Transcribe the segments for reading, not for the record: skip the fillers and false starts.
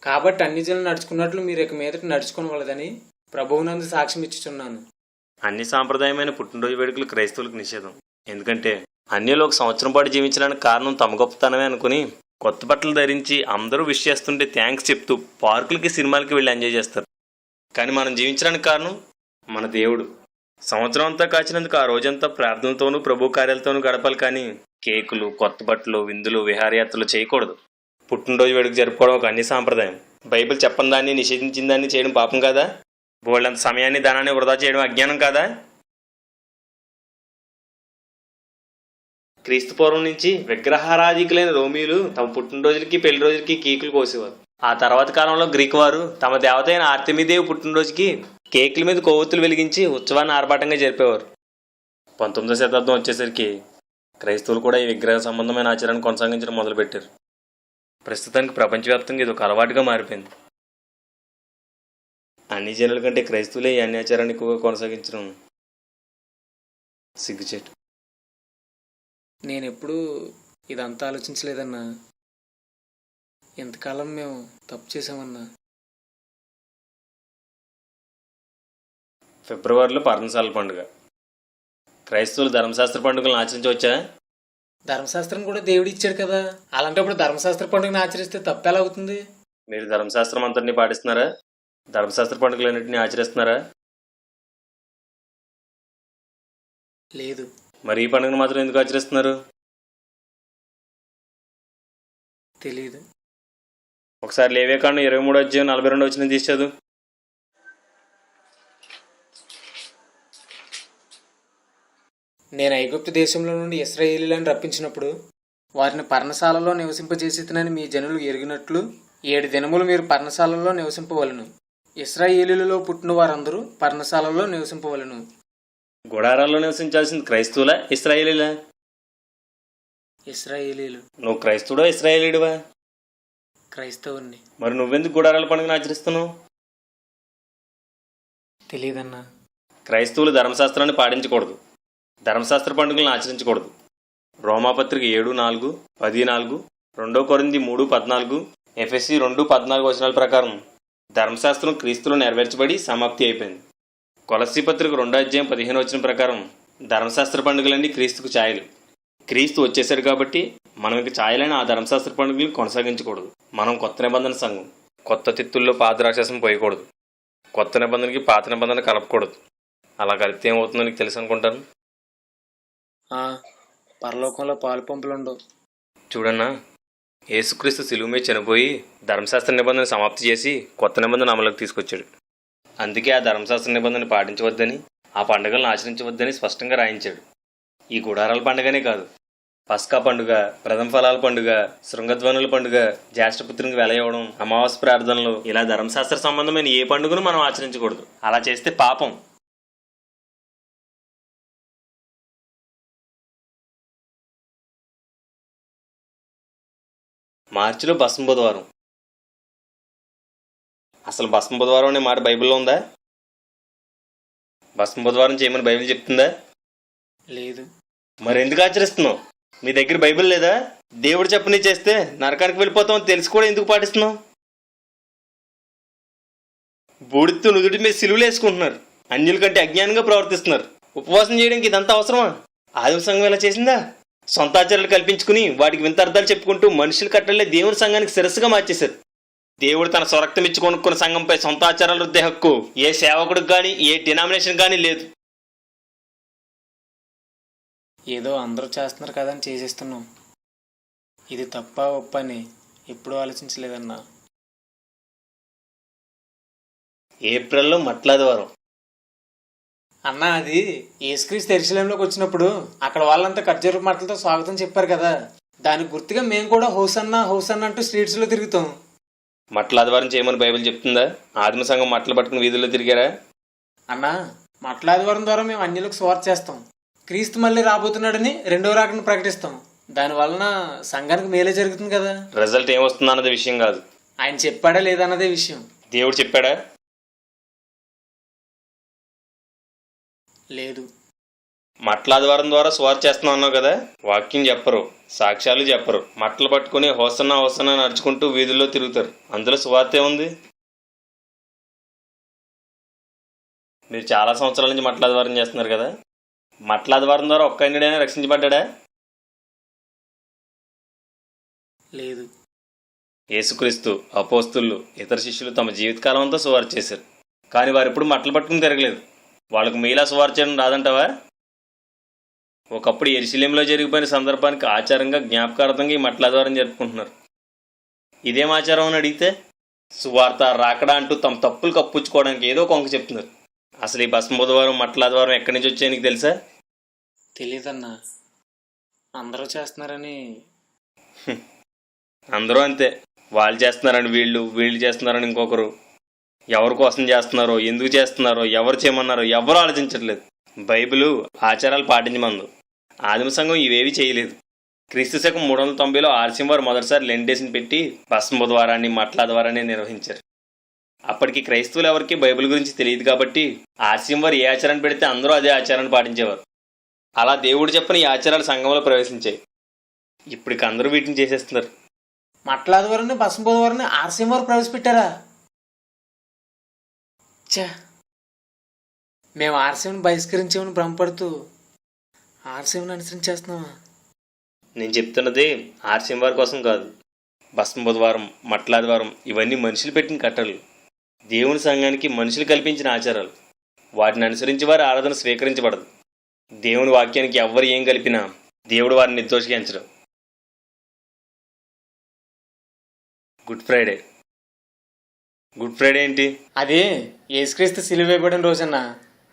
కాబట్టి అన్ని జనులు నడుచుకున్నట్లు మీరు ఇక మీదట నడుచుకోవలదని ప్రభువునందు సాక్ష్యం ఇచ్చుచున్నాను. అన్ని సాంప్రదాయమైన పుట్టినరోజు వేడుకలు క్రైస్తవులకు నిషేధం. ఎందుకంటే అన్యులు ఒక సంవత్సరం పాటు జీవించడానికి కారణం తమ గొప్పతనమే అనుకుని కొత్త బట్టలు ధరించి అందరూ విష్ చేస్తుంటే థ్యాంక్స్ చెప్తూ పార్కులకి సినిమాలకి వెళ్ళి ఎంజాయ్ చేస్తారు. కానీ మనం జీవించడానికి కారణం మన దేవుడు. సంవత్సరం అంతా కాచినందుకు ఆ రోజంతా ప్రార్థనలతోనూ ప్రభు కార్యాలతోనూ గడపాలి. కానీ కేకులు, కొత్త బట్టలు, విందులు, విహారయాత్రలు చేయకూడదు. పుట్టినరోజు వేడుక జరుపుకోవడం ఒక అన్ని సాంప్రదాయం. బైబిల్ చెప్పని దాన్ని, నిషేధించిన దాన్ని చేయడం పాపం కాదా? బోల్డంత సమయాన్ని, ధనాన్ని వృధా చేయడం అజ్ఞానం కాదా? క్రీస్తు పూర్వం నుంచి విగ్రహారాధికులైన రోమీలు తమ పుట్టినరోజులకి, పెళ్లి రోజులకి కేకులు కోసేవారు. ఆ తర్వాత కాలంలో గ్రీకు వారు తమ దేవత అయిన ఆర్తెమిదేవి పుట్టినరోజుకి కేకుల మీద కొవ్వొత్తులు వెలిగించి ఉత్సవాన్ని ఆర్భాటంగా జరిపేవారు. 19వ శతాబ్దం వచ్చేసరికి క్రైస్తవులు కూడా ఈ విగ్రహ సంబంధమైన ఆచారాన్ని కొనసాగించడం మొదలుపెట్టారు. ప్రస్తుతానికి ప్రపంచవ్యాప్తంగా ఇది ఒక అలవాటుగా మారిపోయింది. అన్ని జనుల కంటే క్రైస్తవులే ఈ అన్ని ఆచారాన్ని ఎక్కువగా కొనసాగించడం సిగ్గుచేటు. నేనెప్పుడూ ఇదంతా ఆలోచించలేదన్నా. ఎంతకాలం మేము తప్పు చేసామన్నా. ఫిబ్రవరిలో పర్ణశాల పండుగ. క్రైస్తవులు ధర్మశాస్త్ర పండుగలను ఆచరించవచ్చా? ధర్మశాస్త్రం కూడా దేవుడు ఇచ్చాడు కదా. అలాంటప్పుడు ధర్మశాస్త్ర పండుగను ఆచరిస్తే తప్పు ఎలా అవుతుంది? మీరు ధర్మశాస్త్రం అంతటినీ పాటిస్తున్నారా? ధర్మశాస్త్ర పండుగలన్నింటినీ ఆచరిస్తున్నారా? లేదు. మరి ఈ పండుగను మాత్రం ఎందుకు ఆచరిస్తున్నారు? తెలీదు. ఒకసారి లేవియాకాండం 23వ అధ్యాయం 42వ వచనం తీసి చదువు. నేను ఐగుప్తు దేశంలో నుండి ఇశ్రాయేలీయులను రప్పించినప్పుడు వారిని పర్ణశాలలో నివసింపజేసినని మీ జనులు ఎరిగినట్లు 7 దినములు మీరు పర్ణశాలలో నివసింపవలను. ఇశ్రాయేలీయులలో పుట్టిన వారందరూ పర్ణశాలలో నివసింపవలను. గుడారాల్లో నివసించాల్సింది క్రైస్తవులా, ఇశ్రాయేలీలా? ఇశ్రాయేలీయులు. నువ్వు క్రైస్తవుడా, ఇశ్రాయేలీయుడివా? క్రైస్తవుని. మరి నువ్వెందుకు గుడారాల పండుగను ఆచరిస్తున్నావు? తెలీదన్నా. క్రైస్తవులు ధర్మశాస్త్రాన్ని పాటించకూడదు, ధర్మశాస్త్ర పండుగలను ఆచరించకూడదు. రోమాపత్రిక 7:4, 10:4, 2 కొరింథీ 3:14, ఎఫెసీ 2:14 వచనాల ప్రకారం ధర్మశాస్త్రం క్రీస్తులో నెరవేర్చబడి సమాప్తి అయిపోయింది. కొలస్సీ పత్రిక 2వ అధ్యాయం 15 వచనం ప్రకారం ధర్మశాస్త్ర పండుగలన్నీ క్రీస్తుకు ఛాయలు. క్రీస్తు వచ్చేశాడు కాబట్టి మనం ఇక ఛాయలైన ఆ ధర్మశాస్త్ర పండుగలను కొనసాగించకూడదు. మనం కొత్త నిబంధన సంఘం. కొత్త తిత్తుల్లో పాత ద్రాక్షరసం పోయకూడదు. కొత్త నిబంధనకి పాత నిబంధన కలపకూడదు. అలా కలిపితే ఏమవుతుందో నీకు తెలుసు అనుకుంటాను. పరలోకంలో పాలు పంపులుండవు. చూడన్నా, యేసుక్రీస్తు శిలువ మీద చనిపోయి ధర్మశాస్త్ర నిబంధన సమాప్తి చేసి కొత్త నిబంధన అమలుకి తీసుకొచ్చాడు. అందుకే ఆ ధర్మశాస్త్ర నిబంధన పాటించవద్దని, ఆ పండుగలను ఆచరించవద్దని స్పష్టంగా రాయించాడు. ఈ గుడారాల పండుగనే కాదు, పస్కా పండుగ, ప్రథమ ఫలాల పండుగ, శృంగధ్వనుల పండుగ, జ్యేష్ఠపుత్రునికి వెల ఇవ్వడం, అమావాస్య ప్రార్థనలు, ఇలా ధర్మశాస్త్ర సంబంధమైన ఏ పండుగను మనం ఆచరించకూడదు. అలా చేస్తే పాపం. మార్చిలో భస్మ బుధవారం. అసలు భస్మ బుధవారం అనే మాట బైబిల్లో ఉందా? భస్మ బుధవారం చేయమని బైబిల్ చెప్తుందా? లేదు. మరి ఎందుకు ఆచరిస్తున్నావు? మీ దగ్గర బైబిల్ లేదా? దేవుడు చెప్పని చేస్తే నరకానికి వెళ్ళిపోతామని తెలిసి కూడా ఎందుకు పాటిస్తున్నావు? బూడితో నుదుటి మీద సిలువలు వేసుకుంటున్నారు. అన్యుల కంటే అజ్ఞానంగా ప్రవర్తిస్తున్నారు. ఉపవాసం చేయడానికి ఇదంతా అవసరమా? ఆదిమ సంఘం ఎలా చేసిందా? సొంత ఆచారాలు కల్పించుకుని వాటికి వింత అర్థాలు చెప్పుకుంటూ మనుషుల కట్టలే దేవుని సంఘానికి శిరస్సుగా మార్చేశారు. దేవుడు తన స్వరక్తం ఇచ్చి కొనుక్కున్న సంఘంపై సొంత ఆచారాలు రుద్దే హక్కు ఏ సేవకుడికి కానీ, ఏ డినామినేషన్ కానీ లేదు. ఏదో అందరూ చేస్తున్నారు కదా అని చేసేస్తున్నాం. ఇది తప్ప ఒప్ప అని ఎప్పుడూ ఆలోచించలేదన్నా. ఏప్రిల్లో మట్లాదివారం. అన్నా, అది యేసుక్రీస్తు యెరూషలేములోకి వచ్చినప్పుడు అక్కడ వాళ్ళంతా ఖర్జూరపు మాటలతో స్వాగతం చెప్పారు కదా. దానికి గుర్తుగా మేము కూడా హోసన్నా హోసన్నా అంటూ స్ట్రీట్స్లో తిరుగుతాం. మట్లాదివారం చేయమని బైబిల్ చెప్తుందా? ఆదిమ సంఘం మట్టలు పట్టుకుని వీధుల్లో తిరిగారా? అన్నా, మట్లాదివారం ద్వారా మేము అన్యులకు స్వార్థ చేస్తాం. క్రీస్తు మళ్ళీ రాబోతున్నాడని 2వ రాకను ప్రకటిస్తాం. దాని వలన సంఘానికి మేలే జరుగుతుంది కదా. రిజల్ట్ ఏమొస్తుందా అన్నది విషయం కాదు, ఆయన చెప్పాడా లేదన్నదే విషయం. దేవుడు చెప్పాడా? లేదు. మట్లాదివారం ద్వారా సువార్త చేస్తున్నాం అన్నావు కదా, వాక్యం చెప్పరు, సాక్ష్యాలు చెప్పరు, మట్టలు పట్టుకుని హోసన్నా హోసన్నా నడుచుకుంటూ వీధుల్లో తిరుగుతారు. అందులో సువార్త ఏముంది? మీరు చాలా సంవత్సరాల నుంచి మట్లాదివారం చేస్తున్నారు కదా, మట్లాదివారం ద్వారా ఒక్క ఇండియైనా రక్షించబడ్డా? లేదు. యేసుక్రీస్తు, అపోస్తులు, ఇతర శిష్యులు తమ జీవితకాలం అంతా సువార్త చేశారు, కానీ వారు ఎప్పుడు మట్టలు పట్టుకుని తిరగలేదు. వాళ్ళకు మీలా సువార్త చేయడం రాదంటావా? ఒకప్పుడు యెరూషలేములో జరిగిపోయిన సందర్భానికి ఆచారంగా జ్ఞాపకార్థంగా ఈ మట్లాదివారం జరుపుకుంటున్నారు. ఇదేం ఆచారం అని అడిగితే సువార్త రాకడా అంటూ తమ తప్పులు కప్పుచ్చుకోవడానికి ఏదో కొంక చెప్తున్నారు. అసలు ఈ భస్మ బుధవారం మట్లాదివారం ఎక్కడి నుంచి వచ్చాయో నీకు తెలుసా? తెలీదన్నా. అందరూ చేస్తున్నారని. అందరూ అంతే. వాళ్ళు చేస్తున్నారని వీళ్ళు, వీళ్ళు చేస్తున్నారని ఇంకొకరు. ఎవరి కోసం చేస్తున్నారో, ఎందుకు చేస్తున్నారో, ఎవరు చేయమన్నారో ఎవరు ఆలోచించట్లేదు. బైబిలు ఆచారాలు పాటించమందు. ఆదిమ సంఘం ఇవేవి చేయలేదు. క్రీస్తు శకం 390లో ఆర్సిం వారు మొదటిసారి లెండేసిని పెట్టి భస్మ బుధవారాన్ని మట్లాదివారాన్ని నిర్వహించారు. అప్పటికి క్రైస్తవులు ఎవరికి బైబిల్ గురించి తెలియదు కాబట్టి ఆర్సిం వారు ఏ ఆచారాన్ని పెడితే అందరూ అదే ఆచారాన్ని పాటించేవారు. అలా దేవుడు చెప్పని ఈ ఆచారాలు సంఘంలో ప్రవేశించాయి. ఇప్పటికి అందరూ వీటిని చేసేస్తున్నారు. మట్లాదివారాన్ని భస్మ బుధవారాన్ని ఆర్సిం వారు ప్రవేశపెట్టారా? చా, మేము ఆర్సిని బహిష్కరించామని భ్రమపడుతూ ఆర్సిని అనుసరించేస్తున్నావా? నేను చెప్తున్నది ఆర్సిం వారి కోసం కాదు. భస్మ బుధవారం, మట్లాదివారం ఇవన్నీ మనుషులు పెట్టిన కట్టలు, దేవుని సంఘానికి మనుషులు కల్పించిన ఆచారాలు. వాటిని అనుసరించి వారి ఆరాధన స్వీకరించబడదు. దేవుని వాక్యానికి ఎవ్వరు ఏం కలిపినా దేవుడు వారిని నిర్దోషిగా ఎంచడు. Good Friday. గుడ్ ఫ్రైడే ఏంటి? అది యేసుక్రీస్తు సిలువ వేయబడిన రోజన్నా.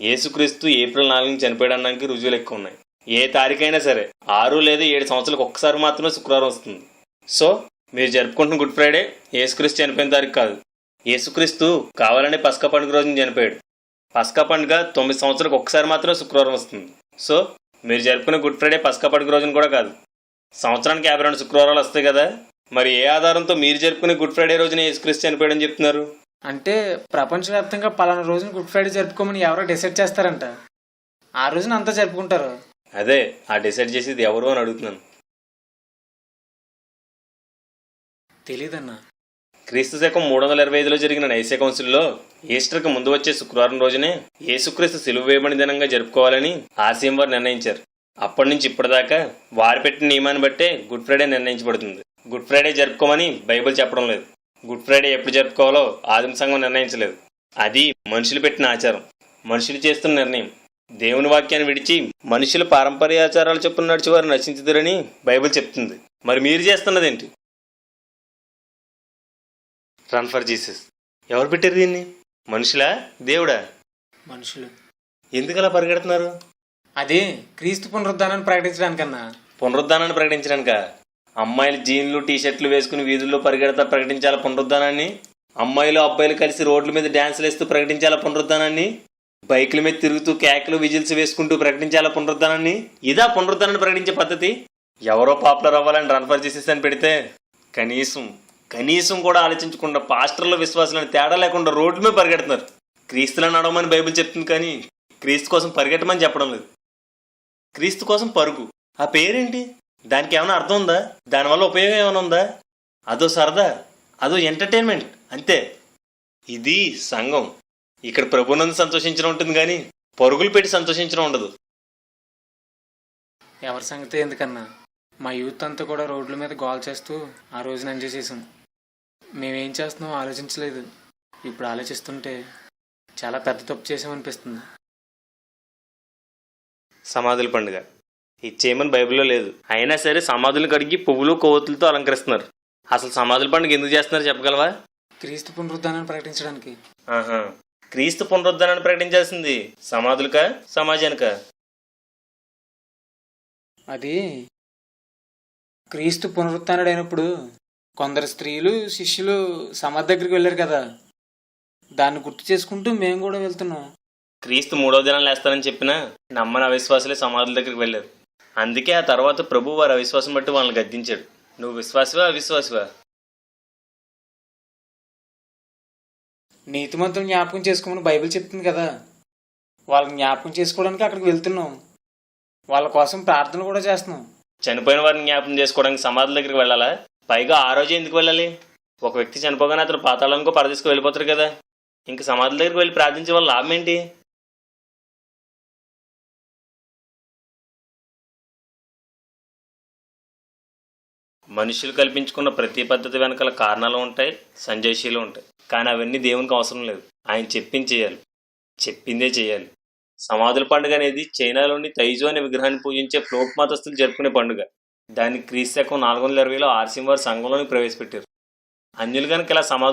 యేసుక్రీస్తు ఏప్రిల్ 4 చనిపోయడానికి రుజువులు ఎక్కువ ఉన్నాయి. ఏ తారీఖైనా సరే 6 లేదా 7 సంవత్సరాలకు ఒక్కసారి మాత్రమే శుక్రవారం వస్తుంది. సో మీరు జరుపుకుంటున్న గుడ్ ఫ్రైడే యేసుక్రీస్తు చనిపోయిన తారీఖు కాదు. యేసుక్రీస్తు కావాలనే పస్కా పండుగ రోజున చనిపోయాడు. పస్కా పండుగ 9 సంవత్సరాలకు ఒక్కసారి మాత్రమే శుక్రవారం వస్తుంది. సో మీరు జరుపుకునే గుడ్ ఫ్రైడే పస్కా పండుగ రోజున కూడా కాదు. సంవత్సరానికి 52 శుక్రవారాలు వస్తాయి కదా, మరి ఏ ఆధారంతో మీరు జరుపుకునే గుడ్ ఫ్రైడే రోజున యేసుక్రీస్తు చనిపోయాడని చెప్తున్నారు? అంటే ప్రపంచవ్యాప్తంగా పలానా రోజున గుడ్ ఫ్రైడే జరుపుకోమని ఎవరో డిసైడ్ చేస్తారంట. ఆ రోజున అంతా జరుపుకుంటారు. అదే ఆ డిసైడ్ చేసేది ఎవరు అని అడుగుతున్నాను. తెలీదన్నా. క్రీస్తు శకం 325లో జరిగిన నైసే కౌన్సిల్లో ఈస్టర్కి ముందు వచ్చే శుక్రవారం రోజునే యేసుక్రీస్తు సిలువ వేయబడిన దినంగా జరుపుకోవాలని ఆర్సిఎం వారు నిర్ణయించారు. అప్పటి నుంచి ఇప్పటిదాకా వారు పెట్టిన నియమాన్ని బట్టే గుడ్ ఫ్రైడే నిర్ణయించబడుతుంది. గుడ్ ఫ్రైడే జరుపుకోమని బైబిల్ చెప్పడం లేదు. గుడ్ ఫ్రైడే ఎప్పుడు జరుపుకోవాలో ఆదిమ సంఘం నిర్ణయించలేదు. అది మనుషులు పెట్టిన ఆచారం, మనుషులు చేస్తున్న నిర్ణయం. దేవుని వాక్యాన్ని విడిచి మనుషుల పారంపర్యాచారాలు చొప్పున నడిచి వారు నశించుదురని బైబిల్ చెప్తుంది. మరి మీరు చేస్తున్నదేంటి? Run for Jesus. ఎవరు పెట్టారు దీన్ని? మనుషులా, దేవుడా? మనుషులు. ఎందుకు అలా పరిగెడుతున్నారు? అది క్రీస్తు పునరుద్ధానాన్ని ప్రకటించడానికన్నా. పునరుద్ధానాన్ని ప్రకటించడానిక? అమ్మాయిలు జీన్లు టీషర్ట్లు వేసుకుని వీధుల్లో పరిగెడతా ప్రకటించాలా పునరుద్ధానాన్ని? అమ్మాయిలు అబ్బాయిలు కలిసి రోడ్ల మీద డ్యాన్సులు వేస్తూ ప్రకటించాలా పునరుద్ధానాన్ని? బైకుల మీద తిరుగుతూ కేకలు విజిల్స్ వేసుకుంటూ ప్రకటించాలా పునరుద్ధానాన్ని? ఇదా పునరుద్ధానాన్ని ప్రకటించే పద్ధతి? ఎవరో పాపులర్ అవ్వాలని రన్ ఫర్ జీసస్ అని పెడితే కనీసం కూడా ఆలోచించకుండా పాస్టర్ల విశ్వాసాలను తేడా లేకుండా రోడ్ల మీద పరిగెడుతున్నారు. క్రీస్తులను నడవమని బైబిల్ చెప్తుంది, కానీ క్రీస్తు కోసం పరిగెట్టమని చెప్పడం లేదు. క్రీస్తు కోసం పరుగు, ఆ పేరేంటి? దానికి ఏమైనా అర్థం ఉందా? దానివల్ల ఉపయోగం ఏమైనా ఉందా? అదో సరదా, అదో ఎంటర్టైన్మెంట్ అంతే. ఇది సంఘం. ఇక్కడ ప్రభునందు సంతోషించడం ఉంటుంది, కానీ పరుగులు పెట్టి సంతోషించడం ఉండదు. ఎవరి సంగతి ఎందుకన్నా, మా యూత్ అంతా కూడా రోడ్ల మీద గోల్ చేస్తూ ఆ రోజున ఎంజాయ్ చేసాం. మేమేం చేస్తున్నామో ఆలోచించలేదు. ఇప్పుడు ఆలోచిస్తుంటే చాలా పెద్ద తప్పు చేసామనిపిస్తుంది. సమాధుల పండుగ ఇచ్చేయమని బైబిల్లో లేదు. అయినా సరే సమాధులు కడిగి పువ్వులు కొవ్వొత్తులతో అలంకరిస్తున్నారు. అసలు సమాధుల పండుగ ఎందుకు చేస్తున్నారు చెప్పగలవా? క్రీస్తు పునరుద్ధానాన్ని ప్రకటించడానికి. ఆహా, క్రీస్తు పునరుద్ధానాన్ని ప్రకటించాల్సింది సమాధులకా, సమాజానికా? అది క్రీస్తు పునరుత్థానుడైనప్పుడు కొందరు స్త్రీలు శిష్యులు సమాధి దగ్గరికి వెళ్ళారు కదా, దాన్ని గుర్తు చేసుకుంటూ మేము కూడా వెళ్తున్నాం. క్రీస్తు 3వ దినం లేస్తానని చెప్పినా నమ్మని అవిశ్వాసులే సమాధుల దగ్గరికి వెళ్ళారు. అందుకే ఆ తర్వాత ప్రభు వారి అవిశ్వాసం బట్టి వాళ్ళని గద్దించాడు. నువ్వు విశ్వాసివా అవిశ్వాసివా? నీతిమంతులు జ్ఞాపకం చేసుకోమని బైబిల్ చెప్తుంది కదా, వాళ్ళని జ్ఞాపకం చేసుకోవడానికి అక్కడికి వెళ్తున్నాం. వాళ్ళ కోసం ప్రార్థన కూడా చేస్తున్నాం. చనిపోయిన వారిని జ్ఞాపకం చేసుకోవడానికి సమాధుల దగ్గరికి వెళ్ళాలా? పైగా ఆ రోజే ఎందుకు వెళ్ళాలి? ఒక వ్యక్తి చనిపోగానే అతను పాతాళానికో పరదేశకు వెళ్ళిపోతారు కదా, ఇంక సమాధుల దగ్గరికి వెళ్ళి ప్రార్థించే వాళ్ళ లాభం ఏంటి? మనుషులు కల్పించుకున్న ప్రతి పద్ధతి వెనకాల కారణాలు ఉంటాయి, సంజయశీలు ఉంటాయి. కానీ అవన్నీ దేవునికి అవసరం లేదు. ఆయన చెప్పింది చేయాలి, చెప్పిందే చేయాలి. సమాధుల పండుగ అనేది చైనాలోని తైజు అనే విగ్రహాన్ని పూజించే ఫ్లోట్ మతస్థులు జరుపుకునే పండుగ. దాన్ని క్రీస్తు శకం 420లో ఆర్సిం వారి సంఘంలోని ప్రవేశపెట్టారు. అన్యులు కనుక ఇలా సమాధులు